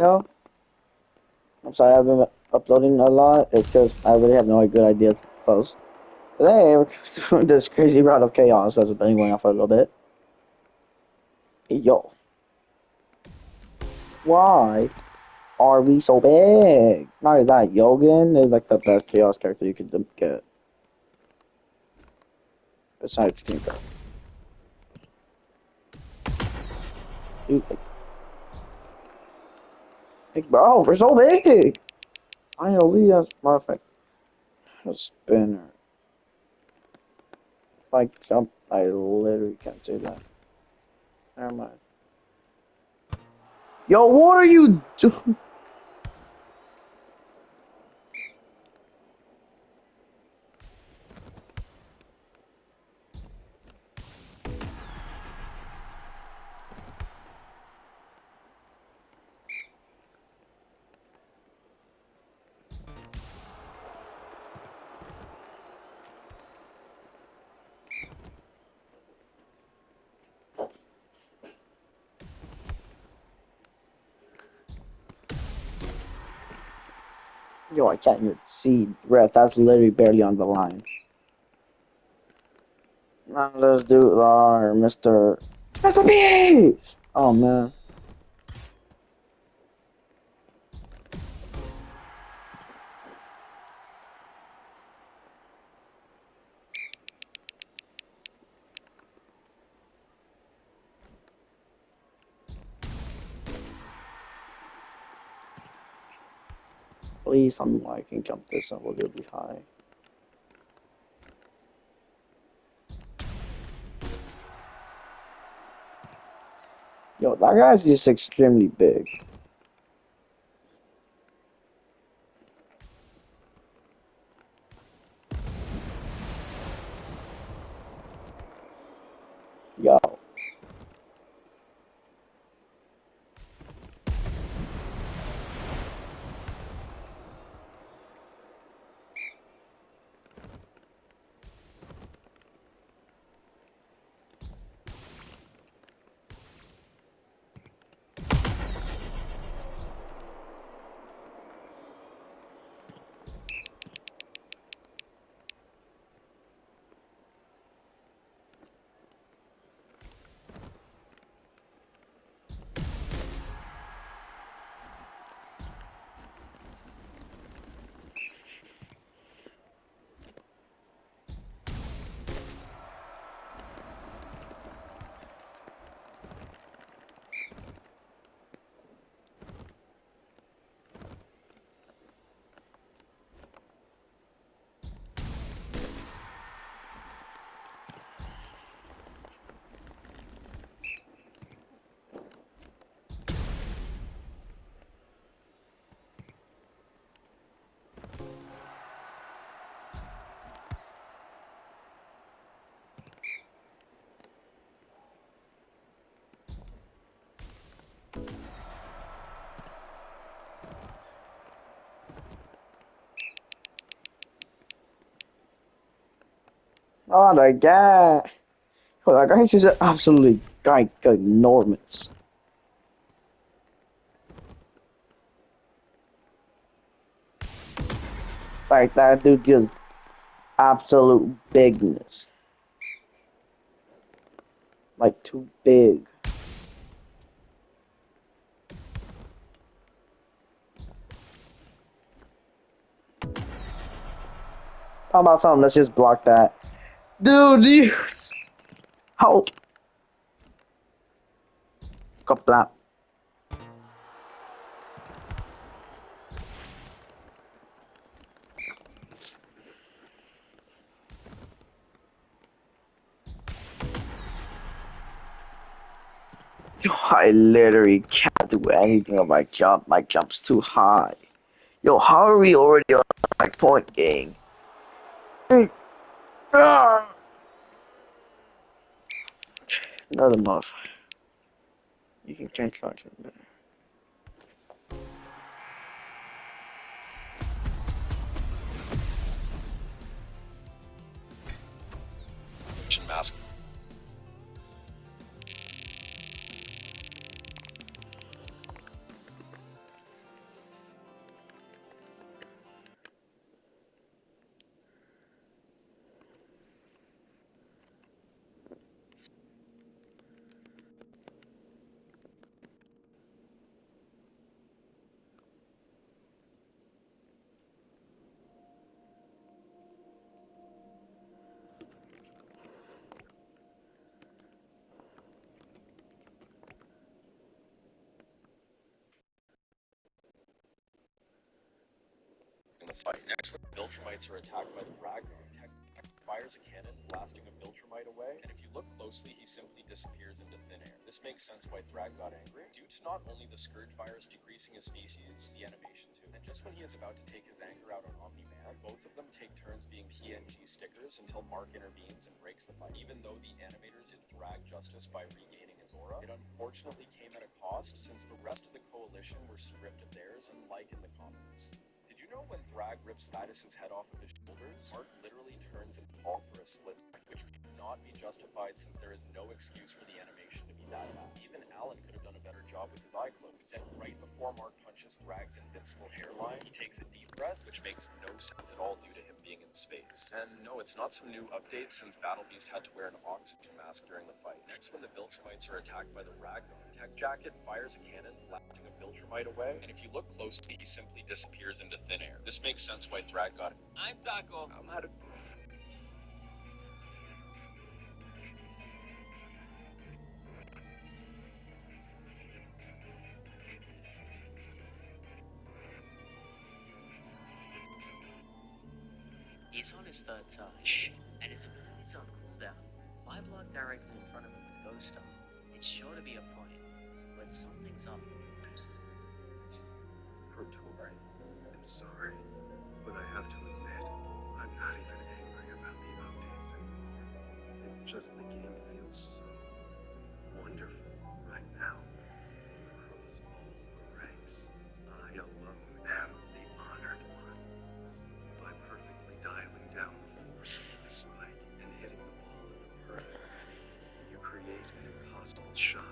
video. I'm sorry I've been uploading a lot. It's because I really have no good ideas to post. Today we're doing this crazy route of chaos that's been going on for a little bit. Yo, why are we so big? Not only that, Yogan is like the best chaos character you could get. Besides King Card. Dude, bro, we're so big! Finally, that's perfect. A spinner. If I jump, I literally can't say that. Never mind. Yo, what are you doing? Yo, I can't even see. Ref, that's literally barely on the line. Now let's do our Mr. Beast! Oh man. Please tell me I can jump this and we'll be high. Yo, that guy's just extremely big. Yo. Oh my god. Yo, that guy's just absolutely like enormous. Like that dude just absolute bigness. Like too big. How about something? Let's just block that. Dude, you. How? Kapla. Yo, I literally can't do anything on my jump. My jump's too high. Yo, how are we already on my point game? Ah! Another muff. You can change function. Mask. the fight. Next, when the Viltrumites are attacked by the Ragnar, Tech fires a cannon, blasting a Viltrumite away, and if you look closely, he simply disappears into thin air. This makes sense why Thrag got angry, due to not only the Scourge virus decreasing his species, the animation too, and just when he is about to take his anger out on Omni-Man, both of them take turns being PNG stickers until Mark intervenes and breaks the fight. Even though the animators did Thrag justice by regaining his aura, it unfortunately came at a cost since the rest of the Coalition were stripped of theirs, unlike in the comics. Did you know when Thrag rips Thaddeus' head off of his shoulders, Mark literally turns into Paul for a split second, which cannot be justified since there is no excuse for the animation to be that bad. Even Alan could have done a better job with his eye closed, and right before Mark punches Thrag's invincible hairline, he takes a deep breath, which makes no sense at all due to him being in space. And no, it's not some new update since Battle Beast had to wear an oxygen mask during the fight. Next, when the Viltrumites are attacked by the Ragnar, Tech Jacket fires a cannon, blasting a Viltrumite away, and if you look closely, he simply disappears into thin air. This makes sense why Thrag got it. I'm Taco. I'm out of... He's on his third touch, and his ability's on cooldown. If I block directly in front of him with Ghost Stones, it's sure to be a point, but something's up. Praetori, I'm sorry, but I have to admit, I'm not even angry about the updates anymore. It's just the game feels so wonderful right now. Across all the ranks, I alone am the honored one. By perfectly dialing down the force of the spike and hitting the ball at the perfect time, you create an impossible shot.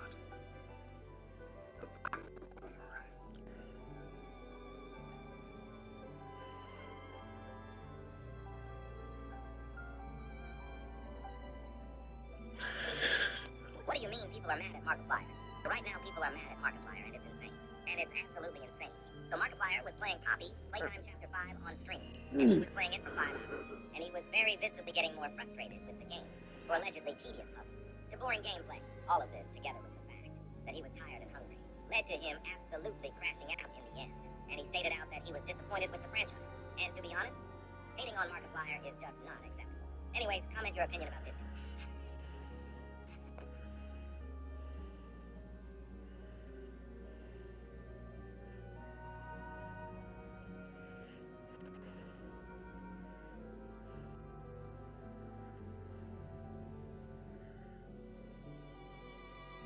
A boomerang. What do you mean people are mad at Markiplier? So right now people are mad at Markiplier, and it's insane. And it's absolutely insane. So Markiplier was playing Poppy, Playtime Chapter 5 on stream. And he was playing it for 5 hours. And he was very visibly getting more frustrated with the game for allegedly tedious puzzles, to boring gameplay. All of this, together with the fact that he was tired and hungry, led to him absolutely crashing out in the end. And he stated out that he was disappointed with the franchise. And to be honest, hating on Markiplier is just not acceptable. Anyways, comment your opinion about this.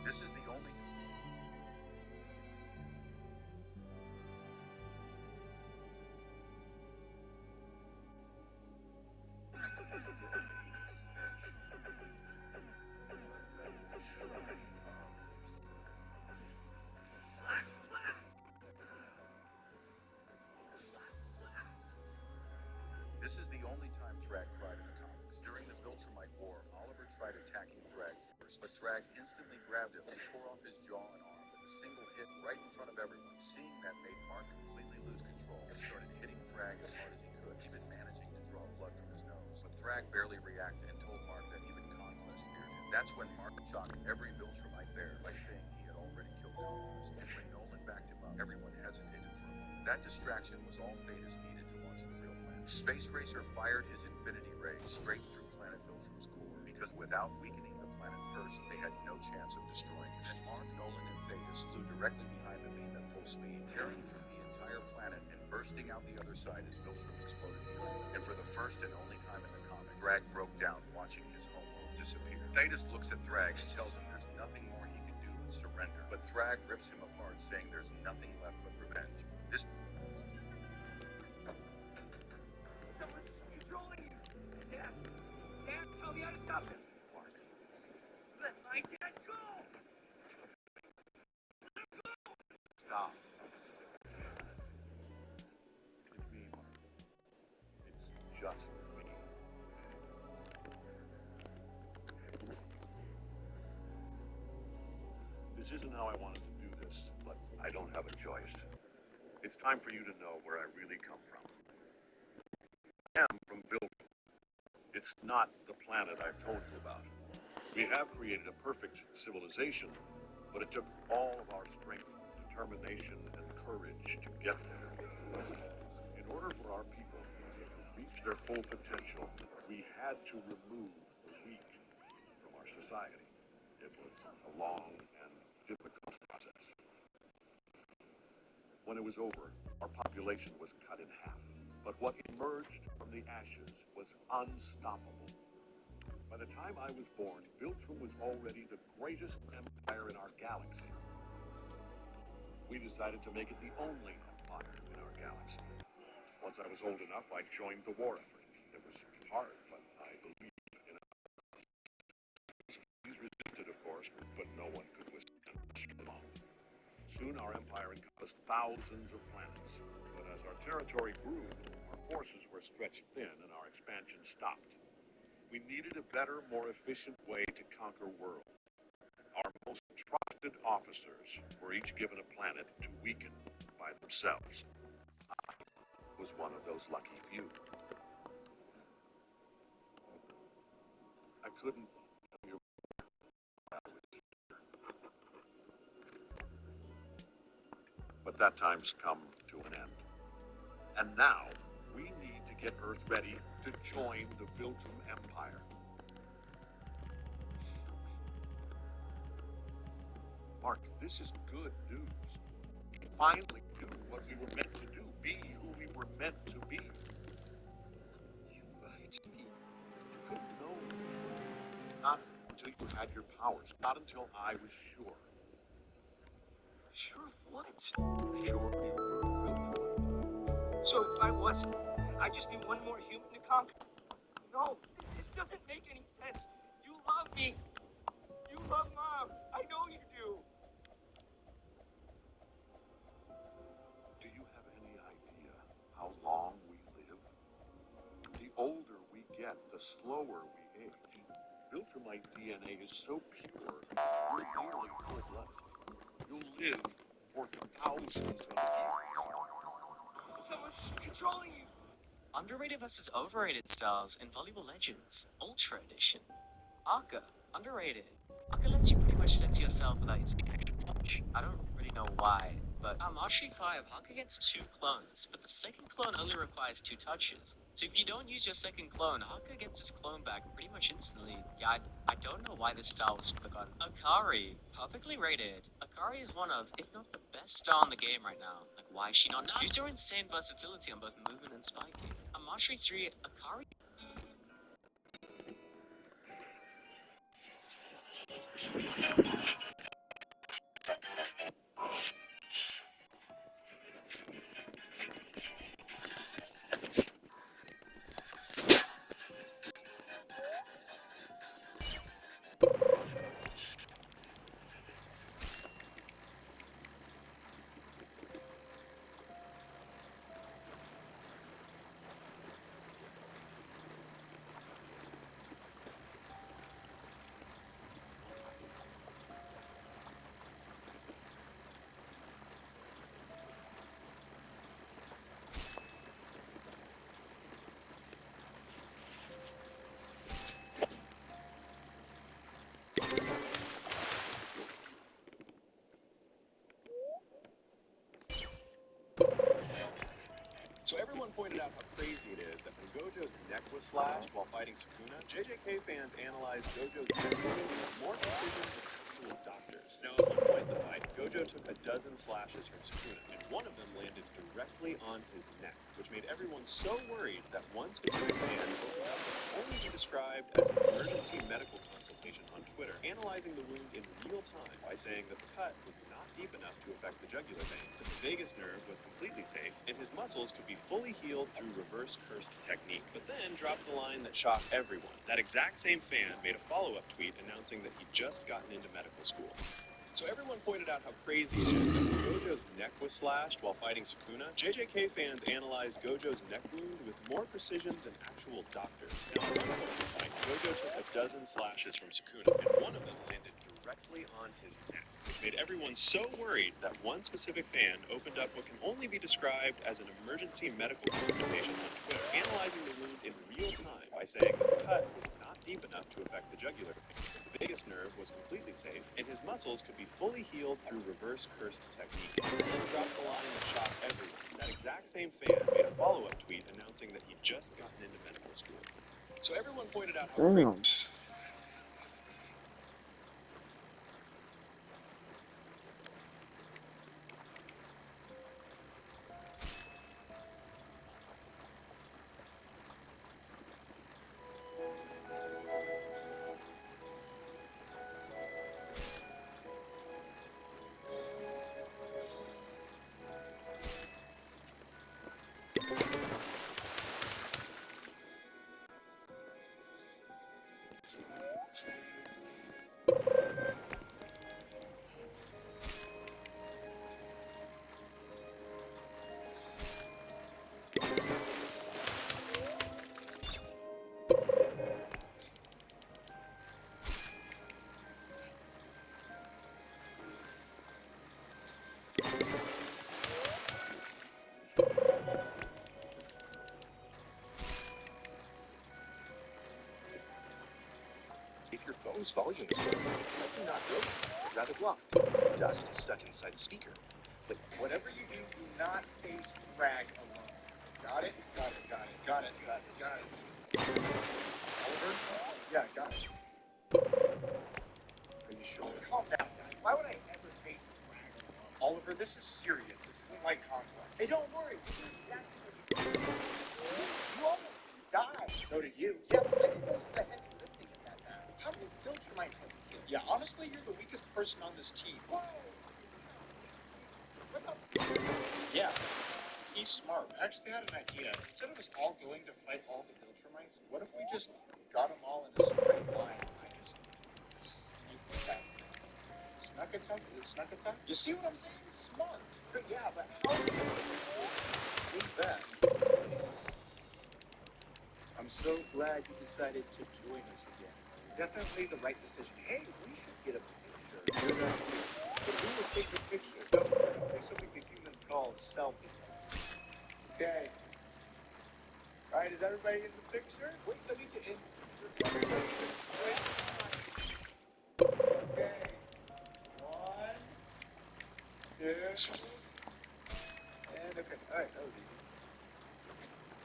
This is the only... This is the only time Thrag cried in the comics. During the Viltrumite War, Oliver tried attacking Thrag first, but Thrag instantly grabbed him and tore off his jaw and arm with a single hit right in front of everyone. Seeing that made Mark completely lose control and started hitting Thrag as hard as he could, even managing to draw blood from his nose. But Thrag barely reacted and told Mark that even Conquest feared him. That's when Mark shocked every Viltrumite there by saying he had already killed Conquest. And when Nolan backed him up, everyone hesitated for a moment. That distraction was all Thetis needed to launch the real plan. Space Racer fired his Infinity Ray straight through Planet Viltrum's core, because without weakening the planet first, they had no chance of destroying it. And Mark, Nolan, and Thetis flew directly behind the beam at full speed, tearing through the entire planet and bursting out the other side as Viltrum exploded behind them. And for the first and only time in the comic, Thrag broke down watching his homeworld disappear. Thetis looks at Thrag and tells him there's nothing more he can do but surrender. But Thrag rips him apart, saying there's nothing left but revenge. This... Someone's controlling you. Dad, tell me how to stop him. Mark, let my dad go. Let him go. Stop. It's me, Mark. It's just me. This isn't how I wanted to do this, but I don't have a choice. It's time for you to know where I really come from. I am from Viltrum. It's not the planet I've told you about. We have created a perfect civilization, but it took all of our strength, determination, and courage to get there. In order order for our people to reach their full potential, we had to remove the weak from our society. It was a long and difficult process. When it was over, our population was cut in half. But what emerged from the ashes was unstoppable. By the time I was born, Viltrum was already the greatest empire in our galaxy. We decided to make it the only empire in our galaxy. Once I was old enough, I joined the war effort. It was hard, but I believed in it. He's resisted, of course, but no one could withstand it long. Soon our empire encompassed thousands of planets. But as our territory grew, our forces were stretched thin and our expansion stopped. We needed a better, more efficient way to conquer worlds. Our most trusted officers were each given a planet to weaken by themselves. I was one of those lucky few. I couldn't tell you why I was here. But that time's come to an end. And now, we need to get Earth ready to join the Viltrum Empire. Mark, this is good news. We finally do what we were meant to do, be who we were meant to be. You lied to me. You couldn't know the truth. Not until you had your powers. Not until I was sure. Sure of what? Sure you were Viltrum. So if I wasn't, I'd just be one more human to conquer? No, this doesn't make any sense. You love me. You love Mom. I know you do. Do you have any idea how long we live? The older we get, the slower we age. Viltrumite DNA is so pure, you're nearly full-blooded. You'll live for thousands of years. Someone's controlling you. Underrated versus overrated styles in Volleyball Legends, Ultra Edition. Arca, underrated. Arca lets you pretty much censor yourself without using extra touch. I don't really know why, but Mastery 5, Arca gets 2 clones, but the second clone only requires 2 touches. So if you don't use your second clone, Arca gets his clone back pretty much instantly. Yeah, I don't know why this style was forgotten. Akari, perfectly rated. Akari is one of, if not the best star in the game right now. Like, why is she not? Due to her insane versatility on both movement and spiking. On Mastery 3, Akari. So everyone pointed out how crazy it is that when Gojo's neck was slashed while fighting Sukuna, JJK fans analyzed Gojo's neck with more precision than actual doctors. Now, at one point in the fight, Gojo took a dozen slashes from Sukuna, and one of them landed directly on his neck, which made everyone so worried that one specific fan opened up what can only be described as an emergency medical consultation on Twitter, analyzing the wound in real time by saying that the cut was not deep enough to affect the jugular vein, that the vagus nerve was completely safe, and his muscles could be fully healed through reverse cursed technique, but then dropped the line that shocked everyone. That exact same fan made a follow-up tweet announcing that he'd just gotten into medical school. So everyone pointed out how crazy it is that when Gojo's neck was slashed while fighting Sukuna, JJK fans analyzed Gojo's neck wound with more precision than actual doctors. Now, at one point in the fight, Gojo took a dozen slashes from Sukuna, and one of them landed directly on his neck, which made everyone so worried that one specific fan opened up what can only be described as an emergency medical consultation on Twitter, analyzing the wound in real time by saying that the cut was not deep enough to affect the jugular vein. The vagus nerve was completely safe, and his muscles could be fully healed through reverse cursed technique. And then dropped the line that shocked everyone. That exact same fan made a follow-up So everyone pointed out how great. Damn. If your phone's volume is low, it's likely not broken, but rather blocked. Dust is stuck inside the speaker. But Whatever you do, do not face the frag alone. Got it? Got it, got it, got it, got it, got it. Oliver? Yeah, got it. are you sure? Calm down, guys. Why would I ever face the frag alone? Oliver, this is serious. This isn't like conquest. Hey, don't worry. This is exactly what you You almost died. So did you. Yeah, but I did most of the heavy lifting in that battle. How many Viltrumites have you killed? Yeah, honestly, you're the weakest person on this team. Whoa! What the? Yeah. He's smart. I actually had an idea. Instead of us all going to fight all the Viltrumites, what if we just got them all in a straight line? I just sneak attack them. Snuck attack? You see what I'm saying? Smart. But yeah, but how do you do that? I'm so glad you decided to join us again. Definitely the right decision. Hey, we should get a picture. Good idea. But who will take the picture? Don't worry, I'll do something the humans call selfie. Okay. Alright, is everybody in the picture? Wait, I need to end. Everybody in the straight line. Okay. 1, 2, and okay. Alright, that was easy.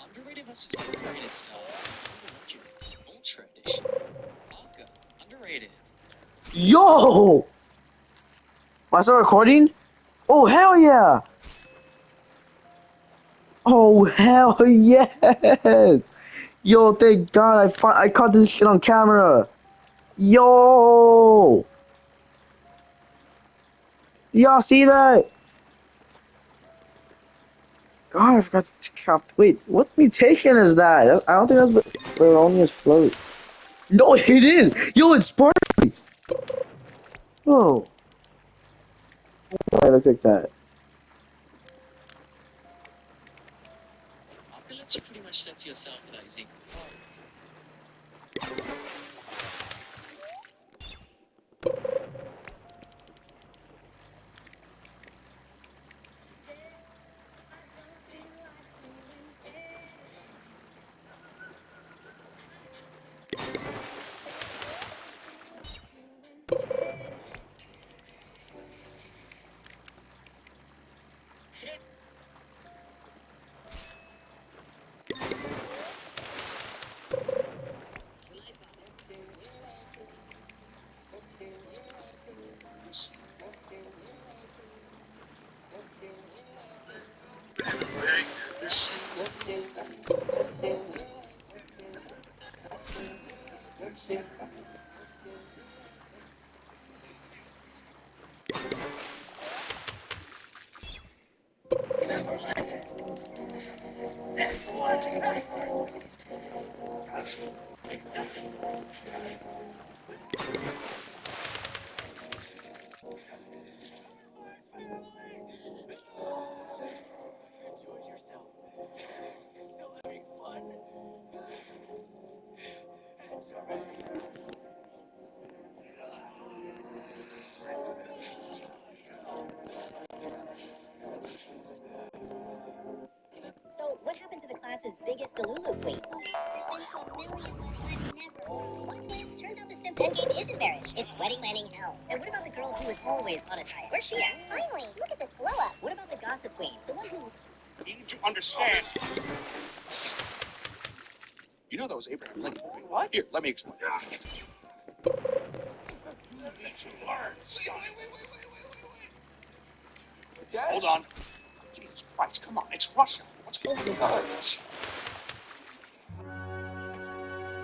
Underrated versus overrated styles in Legends Ultra Edition. Aka, underrated. Yo! I start recording? Oh, hell yeah! Oh, hell yes! Yo, thank God I caught this shit on camera. Yo! Y'all see that? God, I forgot to craft. Wait, what mutation is that? I don't think that's Baronius float. No, it is! Yo, it's sparkly! Oh. Why look like that? Aka lets you pretty much censor yourself without using control. So, what happened to the class's biggest Galulu queen? Went to a million weddings I've never. What? Turns out the Sims endgame isn't marriage. It's wedding landing hell. And what about the girl who was always on a diet? Where's she at? Finally, look at this glow up. What about the gossip queen? The one who... You need to understand. You You know that was Abraham Lincoln, right? What? Here, let me explain. You need to learn. Wait. Dad? Hold on. Jesus Christ, come on. It's Russia. What's holding your nerves?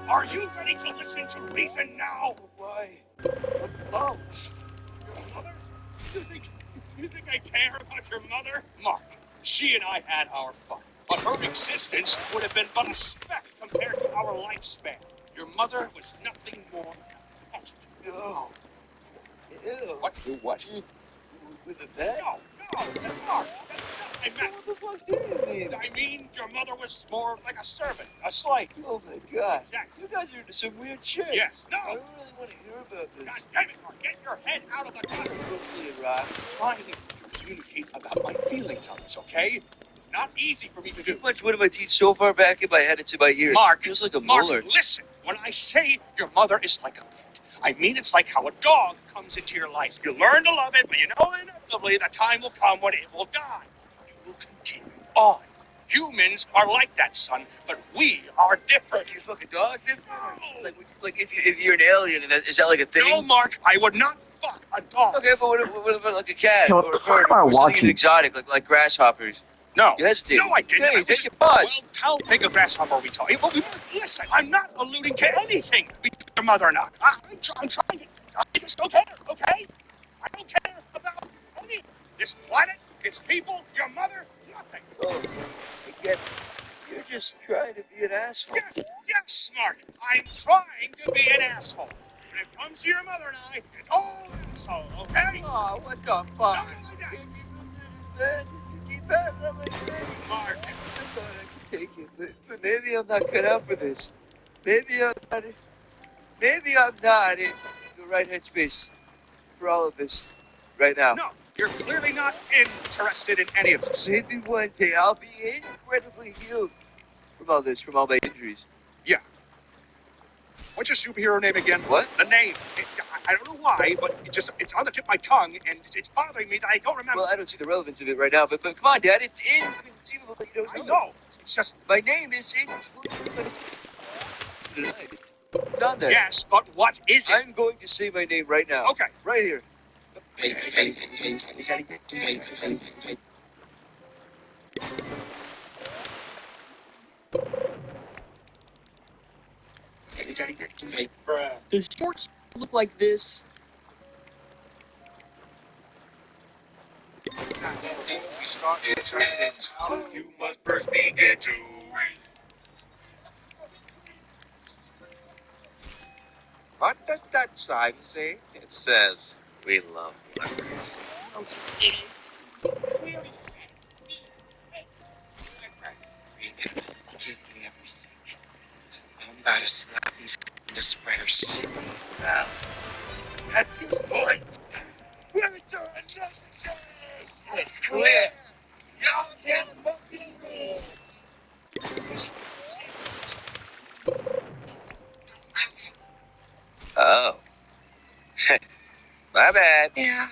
Are you ready to listen to reason now? Why? Oh, your mother? You think I care about your mother? Mark, she and I had our fun, but her existence would have been but a speck compared to our lifespan. Your mother was nothing more than a pet. No. Ew. What? You what? With a pet? No, Mark, that's not what I meant. What the fuck do you mean? I mean, your mother was more like a servant, a slave. Oh my god. Exactly. You guys are into some weird shit. Yes. No. I don't really want to hear about this. God damn it, Mark. Get your head out of the gutter. I'm trying to communicate about my feelings on this, okay? It's not easy for me to do. Much one of my teeth so far back in my head it's in my ear. Mark, feels like a molar. Listen. When I say your mother is like a pet, I mean it's like how a dog comes into your life. You learn to love it, but you know inevitably the time will come when it will die. You will continue on. Humans are like that, son, but we are different. Like your fucking dog different? No. Like if you're an alien, is that like a thing? No, Mark, I would not fuck a dog. Okay, but what about like a cat Yo, or a bird or something exotic, like grasshoppers? No. You hesitated. No, I didn't. Hey, take your pause. Well, how big a grasshopper are we talking? Well, listen, I'm not alluding to anything between your mother and I. I'm trying to... I just don't care, okay? I don't care about any of this planet, its people, your mother, nothing. Oh, I get it. You're just trying to be an asshole. Yes, Mark. I'm trying to be an asshole. When it comes to your mother and I, it's all asshole, okay? Oh, what the fuck? Nothing like that. Keep that like that. Mark. I thought I could take it, but maybe I'm not cut out for this. Maybe I'm not in the right headspace for all of this right now. No, you're clearly not interested in any of this. Maybe one day I'll be incredibly healed from all this, from all my injuries. Yeah. What's your superhero name again? What? The name. I don't know why, but it's on the tip of my tongue, and it's bothering me that I don't remember. Well, I don't see the relevance of it right now, but come on, Dad, it's inconceivable that you don't know. I know. It's just... My name is inconceivable. It's on there. Yes, but what is it? I'm going to say my name right now. Okay. Right here. Does sports look like this? You start to turn it out, you must first begin to read. What does that sign say? It says, we love lepers. Oh, you idiot. It really said we hate lepers. Give me everything. I'm about to slap these the spreaders. Now, at this point, limits are unnecessary. It's clear. Y'all can't fucking lose. Oh. My bad. Yeah,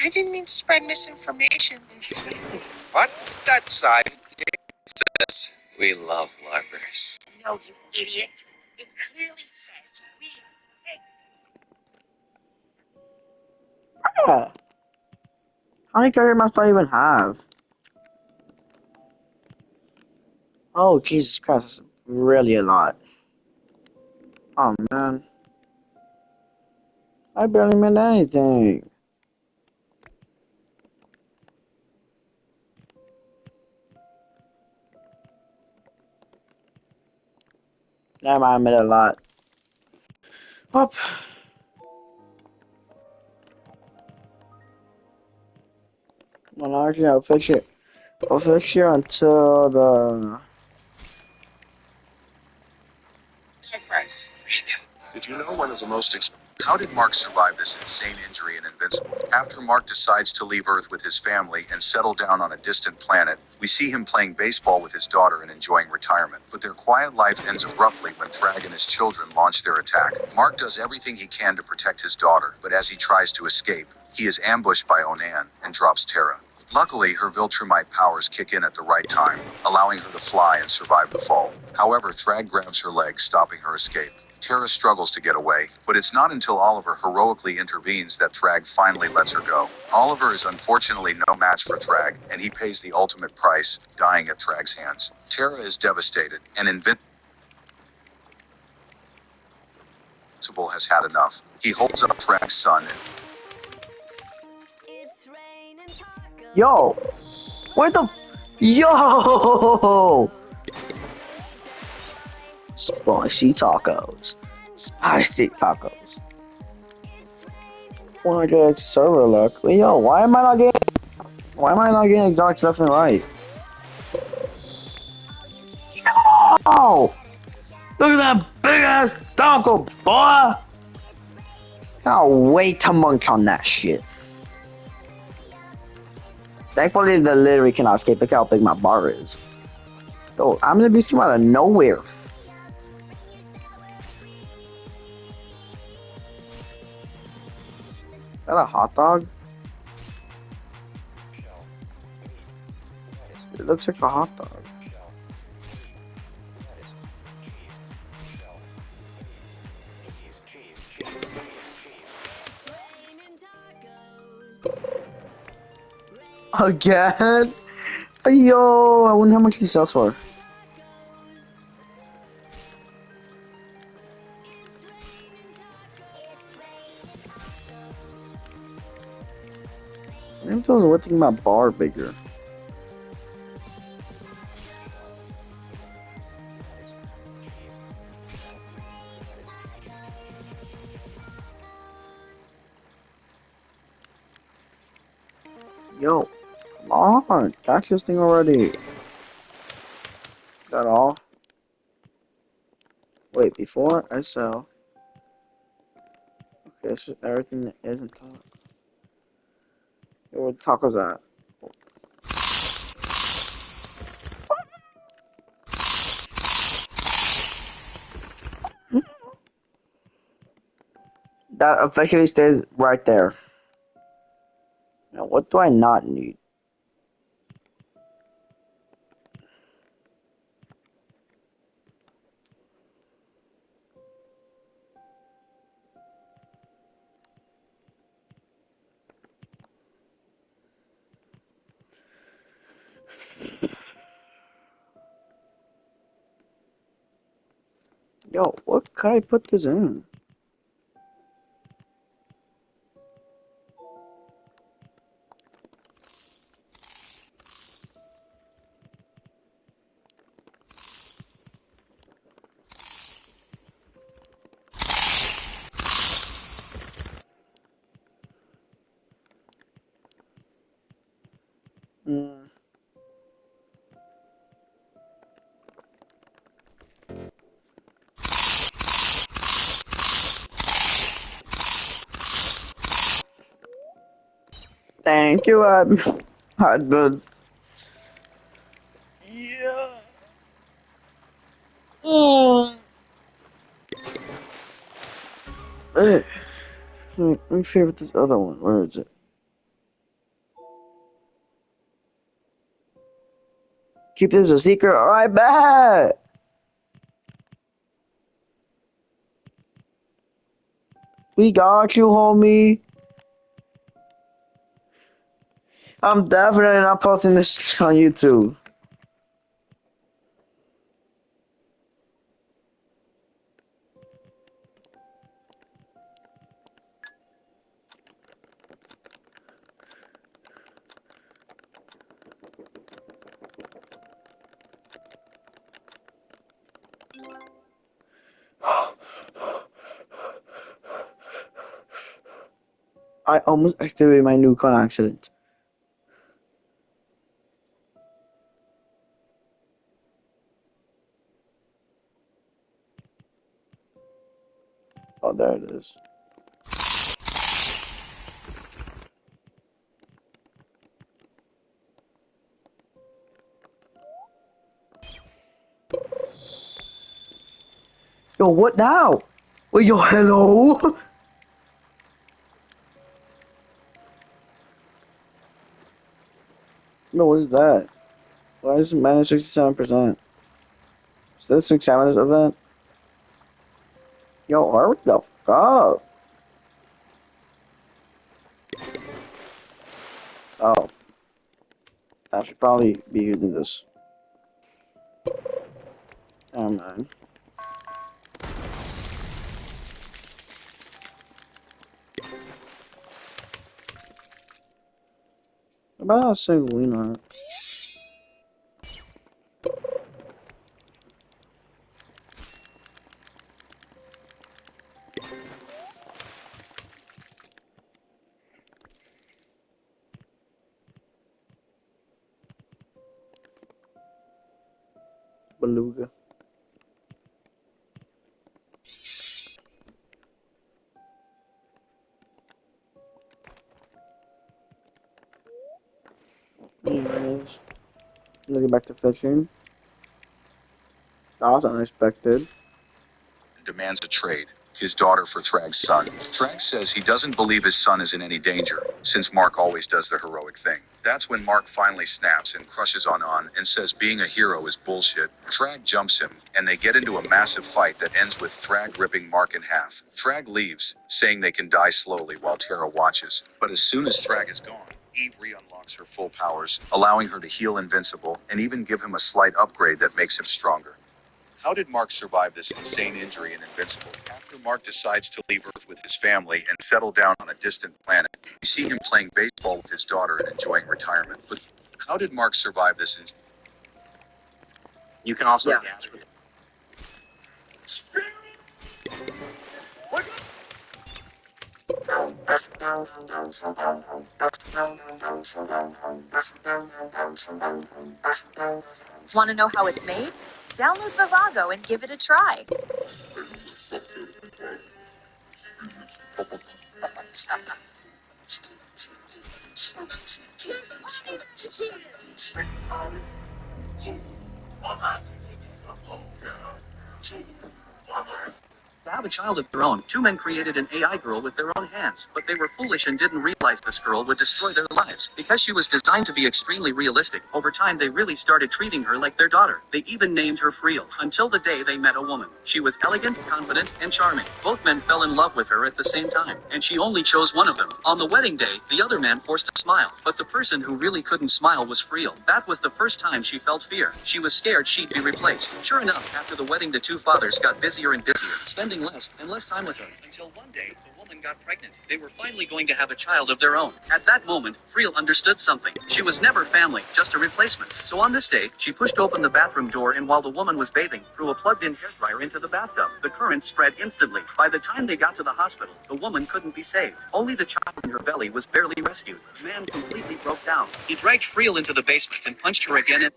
I didn't mean to spread misinformation. What that sign says? We love lepers. No, you idiot. It clearly says we hate. Yeah. How many character maps do I even have? Oh, Jesus Christ, that's really a lot. Oh, man. I barely meant anything. Never mind, I meant a lot. Up. Well, actually, I'll fix it. I'll fix it until the... Lepers. Did you know one of the most How did Mark survive this insane injury in Invincible? After Mark decides to leave Earth with his family and settle down on a distant planet, we see him playing baseball with his daughter and enjoying retirement. But their quiet life ends abruptly when Thrag and his children launch their attack. Mark does everything he can to protect his daughter, but as he tries to escape, he is ambushed by Onan and drops Terra. Luckily, her Viltrumite powers kick in at the right time, allowing her to fly and survive the fall. However, Thrag grabs her leg, stopping her escape. Terra struggles to get away, but it's not until Oliver heroically intervenes that Thrag finally lets her go. Oliver is unfortunately no match for Thrag, and he pays the ultimate price, dying at Thrag's hands. Terra is devastated, and Invincible has had enough. He holds up Thrag's son and Yo, what the? Yo, spicy tacos, spicy tacos. 100x server luck. Yo, why am I not getting? Why am I not getting exotic stuff right? Oh, look at that big ass taco, boy! Can't wait to munch on that shit. Thankfully, the literally cannot escape. Look how big my bar is. Yo, I'm gonna be came out of nowhere. Is that a hot dog? It looks like a hot dog. Again? Yo, I wonder how much he sells for. I'm thinking what's my bar bigger. Yo, come on, catch this thing already. That all? Wait, before I sell. Okay, so everything that isn't taco. Yo, where the tacos at? That effectively stays right there. Now, what do I not need? Yo, what could I put this in? Mm. Thank you, Adbud. Yeah. Ugh. Let me favorite this other one. Where is it? Keep this a secret. Alright, bet. We got you, homie. I'm definitely not posting this on YouTube. I almost activated my nuke on accident. Oh, there it is. Yo, what now? Well, yo, hello? No, what is that? Why is it minus 67%? Is this examiners event? Yo, hurry the fuck up. Oh, I should probably be using this. Never mind. What about say Lena? Beluga. Anyways, let's get back to fishing. That was unexpected. Demands a trade. His daughter for Thrag's son. Thrag says he doesn't believe his son is in any danger, since Mark always does the heroic thing. That's when Mark finally snaps and crushes on and says being a hero is bullshit. Thrag jumps him, and they get into a massive fight that ends with Thrag ripping Mark in half. Thrag leaves, saying they can die slowly while Tara watches. But as soon as Thrag is gone, Eve re-unlocks her full powers, allowing her to heal Invincible, and even give him a slight upgrade that makes him stronger. How did Mark survive this insane injury in Invincible? After Mark decides to leave Earth with his family and settle down on a distant planet, we see him playing baseball with his daughter and enjoying retirement. But how did Mark survive this? You can also gas with Want to know how it's made? Download Vivago and give it a try. To have a child of their own, two men created an AI girl with their own hands, but they were foolish and didn't realize this girl would destroy their lives. Because she was designed to be extremely realistic, over time they really started treating her like their daughter. They even named her Friel, until the day they met a woman. She was elegant, confident, and charming. Both men fell in love with her at the same time, and she only chose one of them. On the wedding day, the other man forced a smile, but the person who really couldn't smile was Friel. That was the first time she felt fear. She was scared she'd be replaced. Sure enough, after the wedding the two fathers got busier and busier, spending less and less time with her, until one day, the woman got pregnant. They were finally going to have a child of their own. At that moment, Friel understood something. She was never family, just a replacement. So on this day, she pushed open the bathroom door and while the woman was bathing, threw a plugged-in hairdryer into the bathtub. The current spread instantly. By the time they got to the hospital, the woman couldn't be saved. Only the child in her belly was barely rescued. The man completely broke down. He dragged Friel into the basement and punched her again and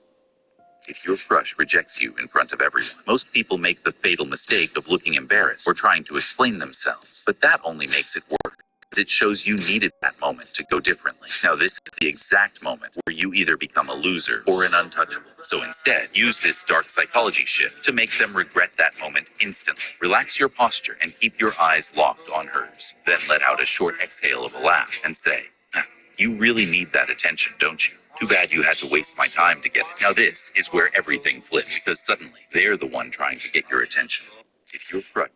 if your crush rejects you in front of everyone, most people make the fatal mistake of looking embarrassed or trying to explain themselves. But that only makes it worse. It shows you needed that moment to go differently. Now this is the exact moment where you either become a loser or an untouchable. So instead, use this dark psychology shift to make them regret that moment instantly. Relax your posture and keep your eyes locked on hers. Then let out a short exhale of a laugh and say, you really need that attention, don't you? Too bad you had to waste my time to get it. Now this is where everything flips, because suddenly they're the one trying to get your attention. If you're frightened,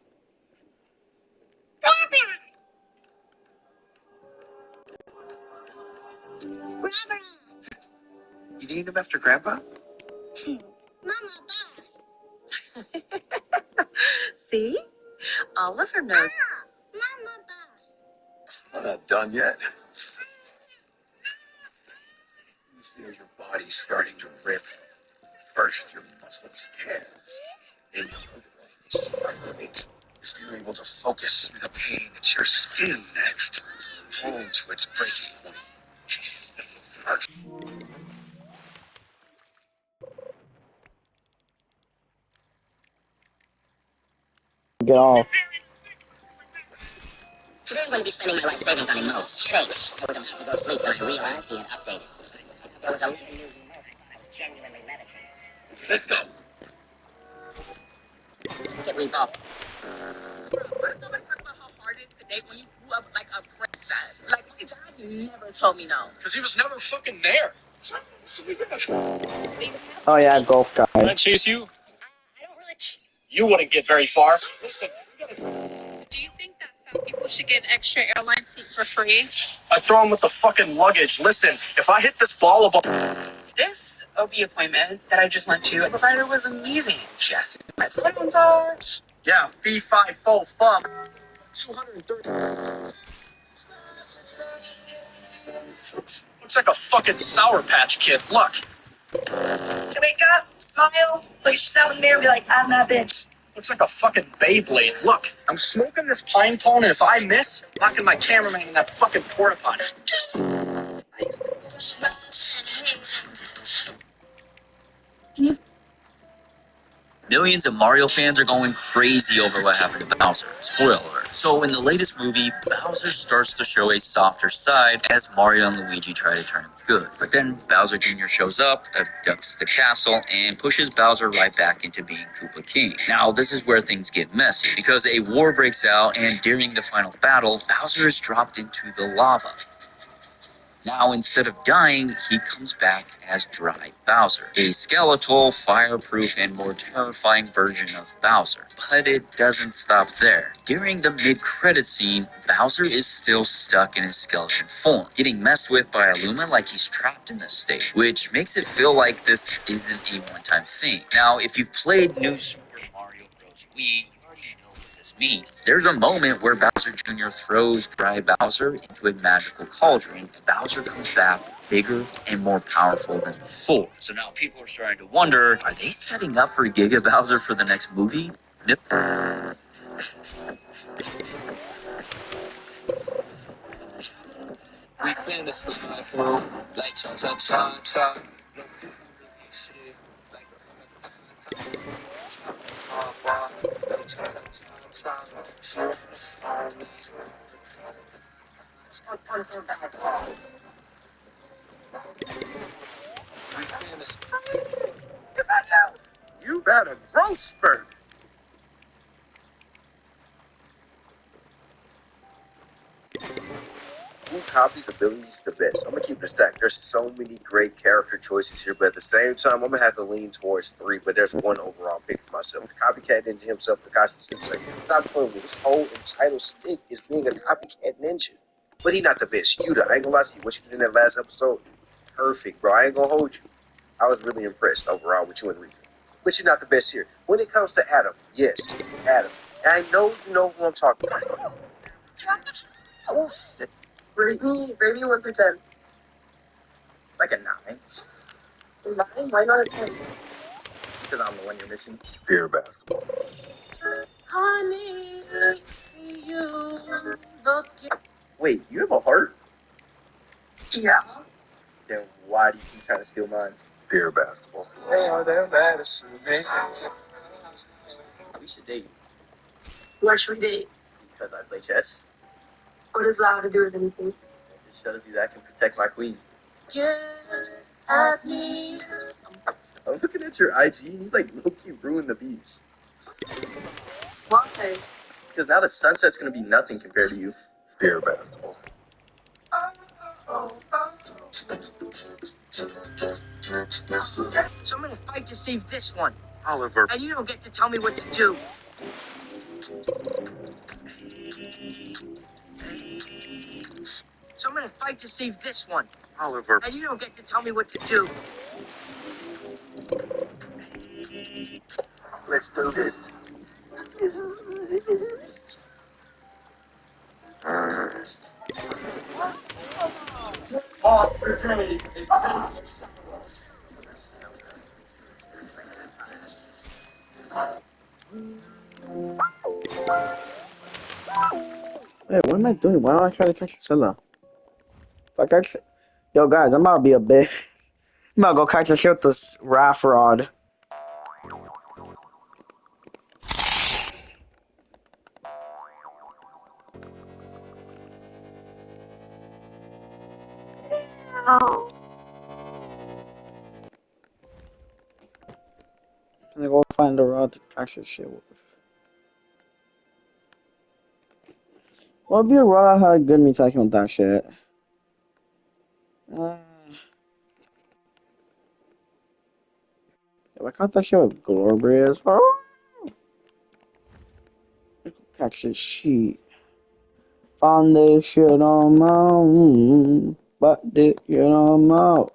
you named him after Grandpa? Mama, boss. See? Oliver knows. Mama, boss. I'm not done yet. You feel your body starting to rip. First, your muscles tear. Then your vibrate. If you're able to focus through the pain, it's your skin next. Hold to its breaking point. First. Get off. Today I'm going to be spending my life savings on emotes. Today, I was about to go to sleep when I realized he had updated. There was a little news in this. I thought I was genuinely levitating. Let's go. Get revolved. Why does nobody talk about how hard it is to date when you grew up like a princess? Like, my dad never told me no. Because he was never fucking there. Oh yeah, golf Can I guy. chase you? I don't really. You wouldn't get very far. Listen, Do you think that fat people should get an extra airline seat for free? I throw him with the fucking luggage. Listen, if I hit this ball above. This OB appointment that I just went to, the provider was amazing. She asked me what my plans are. Yeah, fee, fi, fo, fum. 230. Looks like a fucking Sour Patch Kid. Look. Wake up, smile, look at yourself in the mirror, be like, I'm that bitch. Looks like a fucking Beyblade. Look, I'm smoking this pine cone, and if I miss, I'm knocking my cameraman in that fucking porta potty. I used to. Millions of Mario fans are going crazy over what happened to Bowser. Spoiler alert. So in the latest movie, Bowser starts to show a softer side as Mario and Luigi try to turn him good. But then Bowser Jr. shows up, abducts the castle, and pushes Bowser right back into being Koopa King. Now, this is where things get messy, because a war breaks out, and during the final battle, Bowser is dropped into the lava. Now, instead of dying, he comes back as Dry Bowser, a skeletal, fireproof, and more terrifying version of Bowser. But it doesn't stop there. During the mid-credit scene, Bowser is still stuck in his skeleton form, getting messed with by Illuma like he's trapped in this state, which makes it feel like this isn't a one-time thing. Now, if you've played New Super Mario Bros. Wii, you already know what this means. There's a moment where Bowser Jr. throws Dry Bowser into a magical cauldron, and Bowser comes back bigger and more powerful than before. So now people are starting to wonder, are they setting up for Giga Bowser for the next movie? Nope. We fantasize through like cha cha cha cha. No fufu with this shit. Like you've had a growth spurt. Who copies abilities the best? I'm gonna keep it a stack. There's so many great character choices here, but at the same time, I'm gonna have to lean towards three. But there's one overall pick for myself. The copycat ninja himself, Kakashi Sensei. Not playing with his whole entitled stick is being a copycat ninja. But he not the best. Yuta, I ain't gonna lie to you. What you did in that last episode, perfect, bro. I ain't gonna hold you. I was really impressed overall with you and Rika. But you're not the best here. When it comes to Adam, yes, Adam. And I know you know who I'm talking about. Oh, shit. Rate me 1 through 10. Like a 9. 9? Why not a 10? Because I'm the one you're missing. Pure basketball. Honey, see you looking. Wait, you have a heart? Yeah. Then why do you keep trying to steal mine? Pure basketball. We should date Why should we date? because I play chess. What does that have to do with anything? It shows you that I can protect my queen. Get at me. I was looking at your IG and you like low-key ruined the views. Why? Because now the sunset's gonna be nothing compared to you. Pure basketball. So I'm gonna fight to save this one. Oliver. And you don't get to tell me what to do. So I'm gonna fight to save this one. Oliver. And you don't get to tell me what to do. Let's do this. Hey, what am I doing? Why don't I try to catch Scylla? If I catch, yo guys, I'm about to be a bit. I'm about to go catch a shit with this raft rod. I'm gonna go find a rod to catch this shit with. What would be a rod that had good me talking about that shit? Uh, I caught that shit with Glorious. Oh, catch this sheet. Found this shit on my own. But did you know my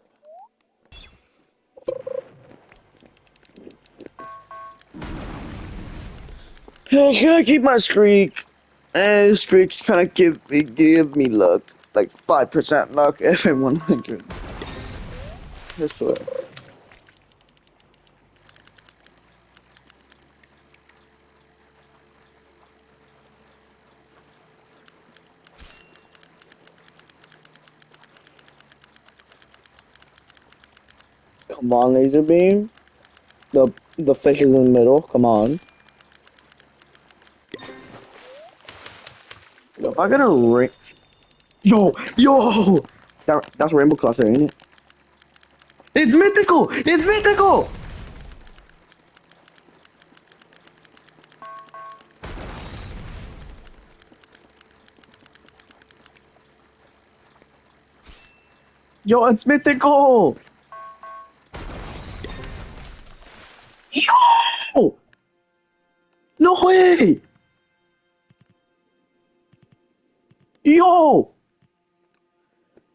Hey, can I keep my streaks? Streaks kind of give me luck, like 5% luck every 100. I swear. Come on, laser beam. The fish is in the middle. Come on. Yo, if I get a ring, yo, that's rainbow cluster, ain't it? It's mythical. It's mythical. Yo, it's mythical. Yo, no way. Yo,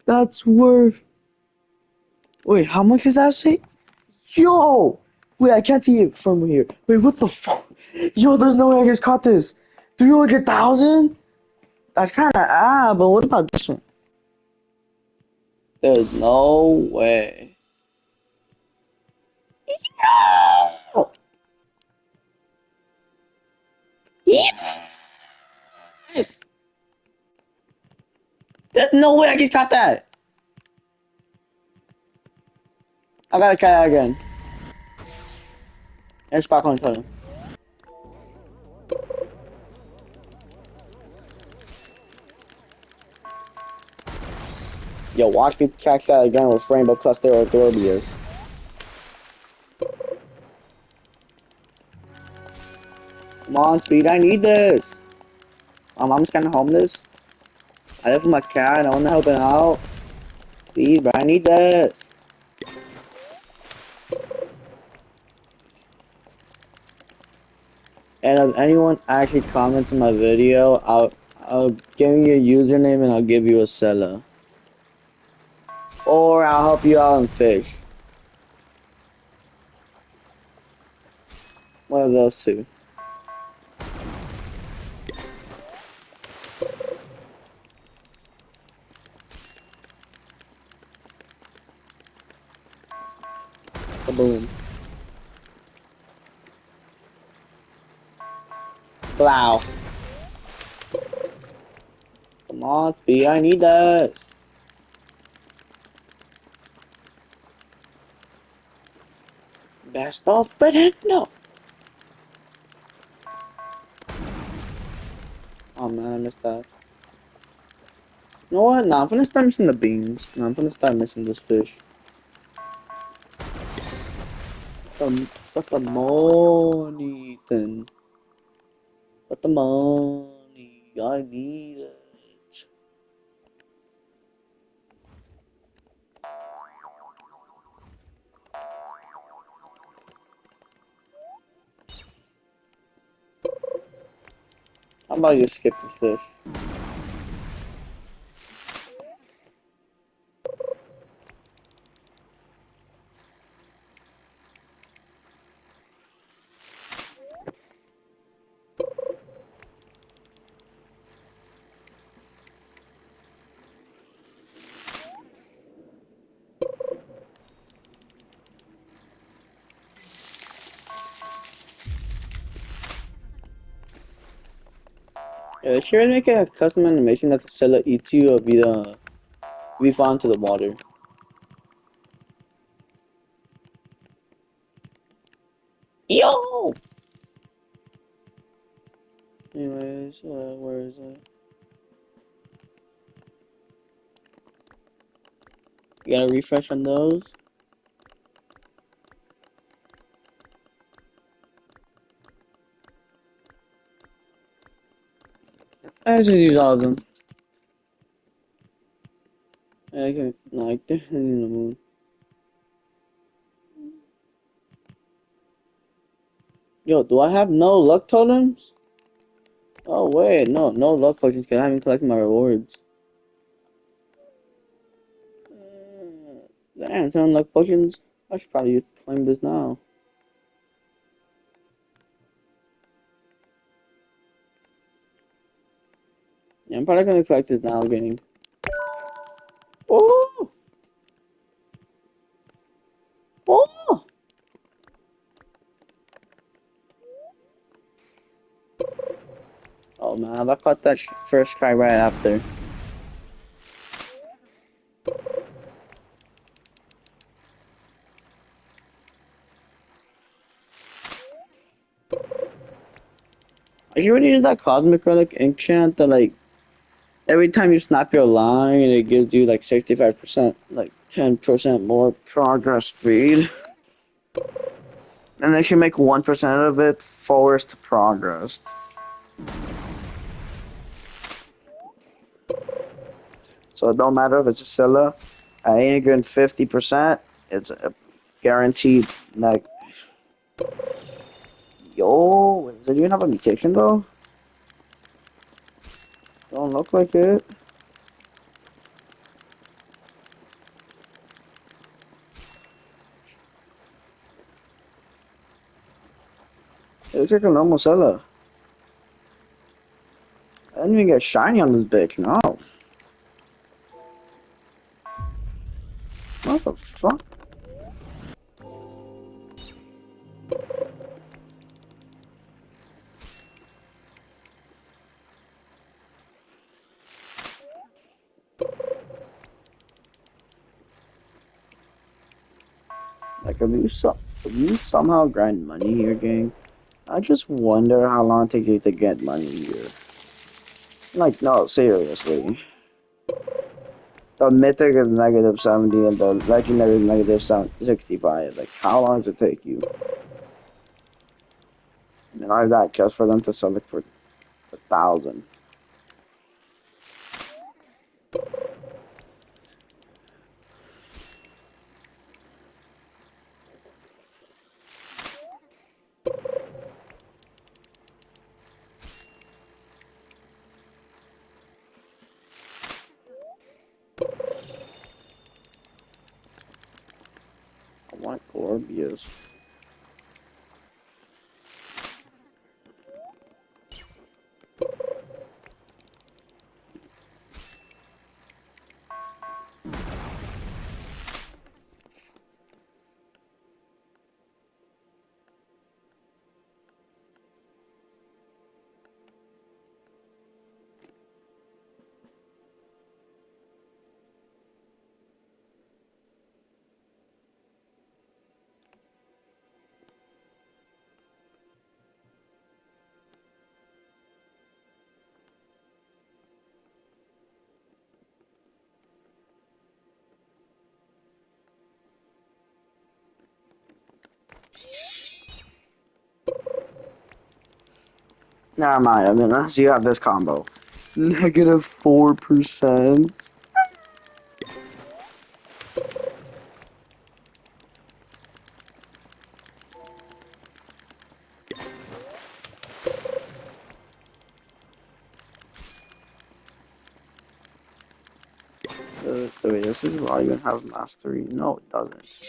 that's worth. Wait, how much does that say? Yo! Wait, I can't see it from here. Wait, what the fuck? Yo, there's no way I just caught this. 300,000? That's kind of but what about this one? There's no way. Yo! Yes! There's no way I just caught that. I gotta try that again. And spark on totem. Yo, watch me catch that again with Rainbow Cluster or Glorious. Come on, Speed, I need this. My mom's kinda homeless. I live with my cat, I wanna help him out. Speed, but I need this. And if anyone actually comments on my video, I'll give you a username and I'll give you a seller. Or I'll help you out in fish. One of those two. Kaboom. Blow. Come on, Speed, I need this. Best of, but no. Oh man, I missed that. You know what? Nah, I'm gonna start missing the beans. Nah, I'm gonna start missing this fish. But the money then. But the money, I need it. I'm about to just skip this fish. Yeah, should I make a custom animation that the seller eats you or we fall into the water? Yo! Anyways, where is it? You gotta refresh on those. I just use all of them. Okay, like they're in the moon. Yo, do I have no luck totems? Oh wait, no luck potions because I haven't collected my rewards. Damn, 10 luck potions. I should probably claim this now. Yeah, I'm probably gonna collect this now, game. Oh! Oh! Oh man, I caught that first try right after. I should really use that cosmic relic enchant that like every time you snap your line it gives you like 65%, like 10% more progress speed. And they should make 1% of it forced progress. So it don't matter if it's a Scylla, I ain't getting 50%. It's a guaranteed like yo, does it even have a mutation though? Don't look like it. It looks like a normal Scylla. I didn't even get shiny on this bitch, no. What the fuck? Like if you somehow grind money here, gang, I just wonder how long it takes you to get money here. Like no, seriously. The mythic is negative 70 and the legendary is negative 65. Like how long does it take you? And all that just for them to sell it for 1,000. I want Gorbius. Never mind. I mean, unless you have this combo, negative 4%. Wait, this is why you have mastery. No, it doesn't.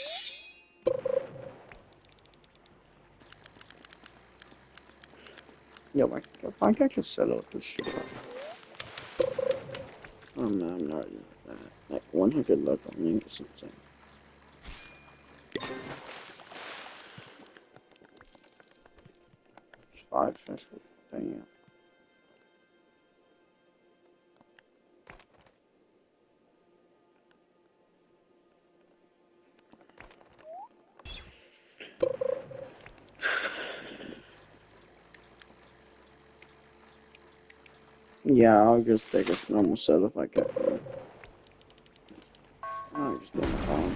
Yo, why can't I just settle this shit up? Oh man, I'm not doing that. Like 100 luck on me or something. 550. Damn. Yeah, I'll just take a normal set if I can. I'll just do my phone.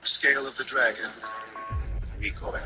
Scale of the dragon. Recoil.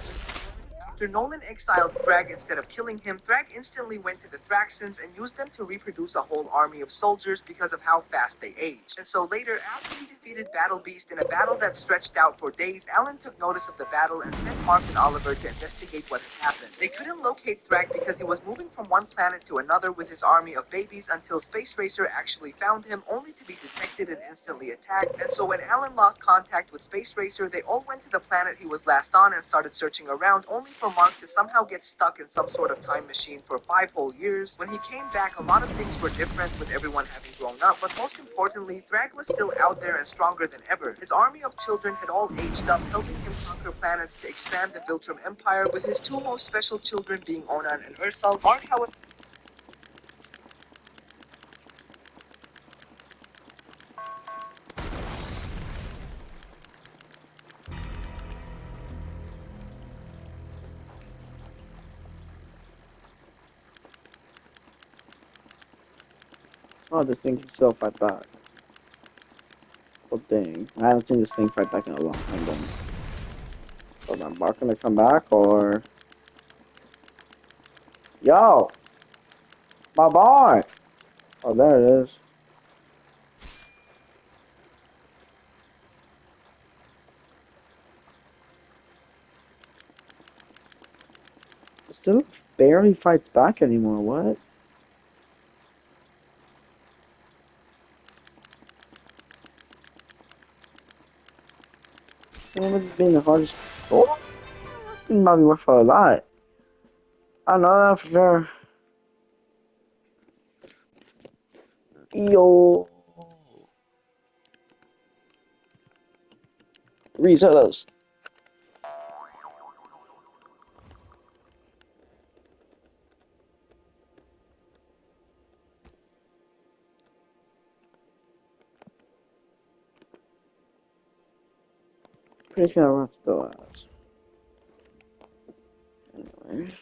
After Nolan exiled Thrag instead of killing him, Thrag instantly went to the Thraxans and used them to reproduce a whole army of soldiers because of how fast they aged. And so later, after he defeated Battle Beast in a battle that stretched out for days, Alan took notice of the battle and sent Mark and Oliver to investigate what had happened. They couldn't locate Thrag because he was moving from one planet to another with his army of babies until Space Racer actually found him, only to be detected and instantly attacked. And so when Alan lost contact with Space Racer, they all went to the planet he was last on and started searching around, only for Mark to somehow get stuck in some sort of time machine for 5 whole years. When he came back, a lot of things were different, with everyone having grown up, but most importantly, Thrag was still out there and stronger than ever. His army of children had all aged up, helping him conquer planets to expand the Viltrum Empire, with his two most special children being Onan and Ursel. Mark, however, Oh, this thing can still fight back. Oh, dang. I haven't seen this thing fight back in a long time, then. So is Mark gonna come back, or... Yo! My boy! Oh, there it is. It still barely fights back anymore, what? Well, it's been the hardest... Oh! It might be worth for a lot. I know that for sure. Yo! Reset us. Pretty kind of rough though, ass. Anyway.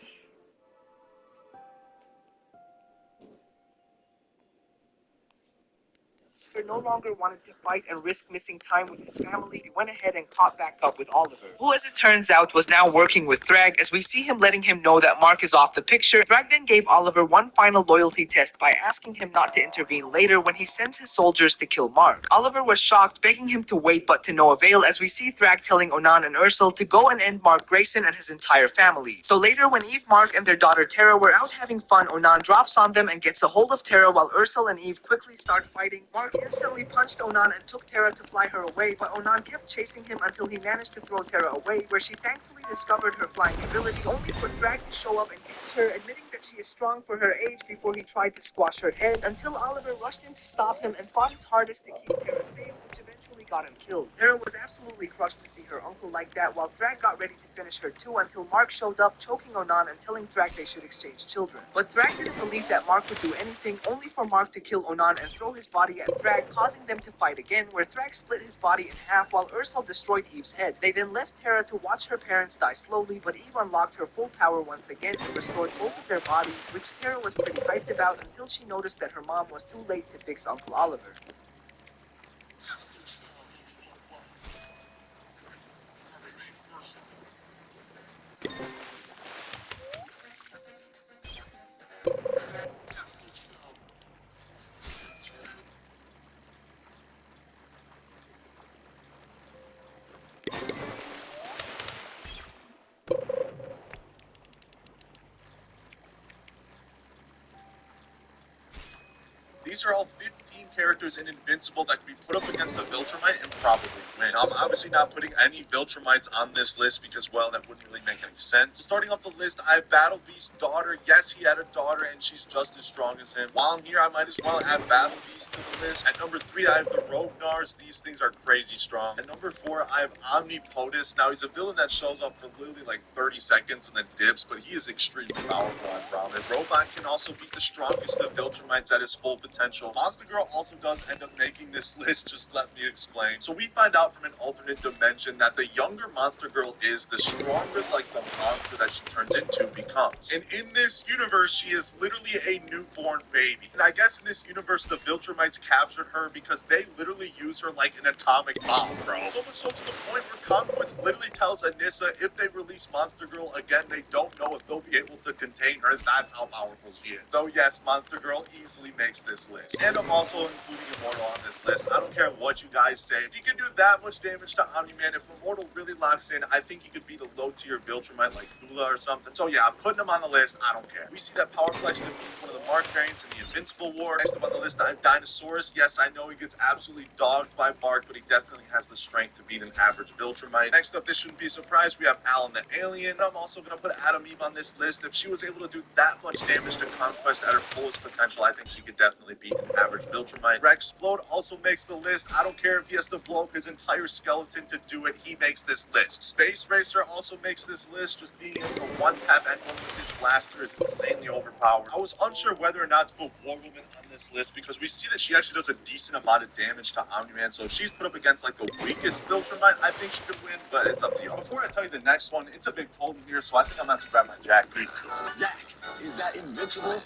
no longer wanted to fight and risk missing time with his family, he went ahead and caught back up with Oliver, who, as it turns out, was now working with Thrag, as we see him letting him know that Mark is off the picture. Thrag then gave Oliver one final loyalty test by asking him not to intervene later when he sends his soldiers to kill Mark. Oliver was shocked, begging him to wait, but to no avail, as we see Thrag telling Onan and Ursel to go and end Mark Grayson and his entire family. So later, when Eve, Mark, and their daughter Tara were out having fun, Onan drops on them and gets a hold of Tara while Ursel and Eve quickly start fighting. Mark instantly punched Onan and took Tara to fly her away, but Onan kept chasing him until he managed to throw Tara away, where she thankfully discovered her flying ability, only for Thrag to show up and kiss her, admitting that she is strong for her age before he tried to squash her head, until Oliver rushed in to stop him and fought his hardest to keep Tara safe, which eventually got him killed. Tara was absolutely crushed to see her uncle like that, while Thrag got ready to finish her too, until Mark showed up, choking Onan and telling Thrag they should exchange children. But Thrag didn't believe that Mark would do anything, only for Mark to kill Onan and throw his body at Thrag, causing them to fight again, where Thrag split his body in half while Ursel destroyed Eve's head. They then left Tara to watch her parents die slowly, but Eve unlocked her full power once again and restored both of their bodies, which Tara was pretty hyped about until she noticed that her mom was too late to fix Uncle Oliver. These are all 15 characters in Invincible that could be put up against a Viltrumite and probably win. I'm obviously not putting any Viltrumites on this list because, well, that wouldn't really make any sense. So starting off the list, I have Battle Beast's daughter. Yes, he had a daughter and she's just as strong as him. While I'm here, I might as well add Battle Beast to the list. At number 3, I have the Rognars. These things are crazy strong. At number 4, I have Omnipotus. Now, he's a villain that shows up for literally like 30 seconds and then dips, but he is extremely powerful, I promise. Robot can also beat the strongest of Viltrumites at his full potential. potential. Monster Girl also does end up making this list, just let me explain. So we find out from an alternate dimension that the younger Monster Girl is, the stronger like the monster that she turns into becomes. And in this universe, she is literally a newborn baby. And I guess in this universe, the Viltrumites captured her because they literally use her like an atomic bomb, bro. So much so to the point where Conquest literally tells Anissa if they release Monster Girl again, they don't know if they'll be able to contain her. That's how powerful she is. So yes, Monster Girl easily makes this list. And I'm also including Immortal on this list. I don't care what you guys say. If he can do that much damage to Omni-Man, if Immortal really locks in, I think he could beat a low-tier Viltrumite like Thula or something. So yeah, I'm putting him on the list. I don't care. We see that Power Flex defeats one of the Mark variants in the Invincible War. Next up on the list, I have Dinosaurus. Yes, I know he gets absolutely dogged by Mark, but he definitely has the strength to beat an average Viltrumite. Next up, this shouldn't be a surprise. We have Alan the Alien. I'm also going to put Adam Eve on this list. If she was able to do that much damage to Conquest at her fullest potential, I think she could definitely beat an average Viltrumite. Rexplode also makes the list. I don't care if he has to blow up his entire skeleton to do it. He makes this list. Space Racer also makes this list. Just being able to one-tap anyone with his blaster is insanely overpowered. I was unsure whether or not to put War Woman on this list because we see that she actually does a decent amount of damage to Omni-Man, so if she's put up against like the weakest Viltrumite, I think she could win, but it's up to y'all. Before I tell you the next one, it's a big cold in here, so I think I'm gonna have to grab my jacket. Zach, is that invincible?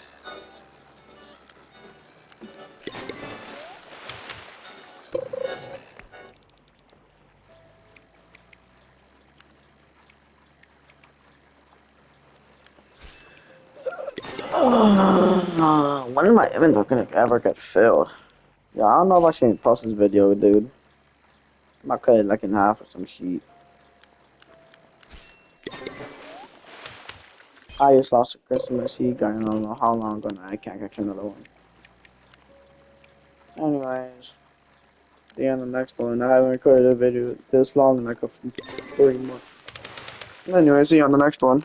When is my inventory gonna ever get filled? Yeah, I don't know if I should even post this video, dude. I might cut it like in half or some shit. I just lost a Christmas seed. I don't know how long I'm gonna. I can't catch another one. Anyways, the end of the next one. I haven't recorded a video this long in like a 3 months. Anyway, see you on the next one.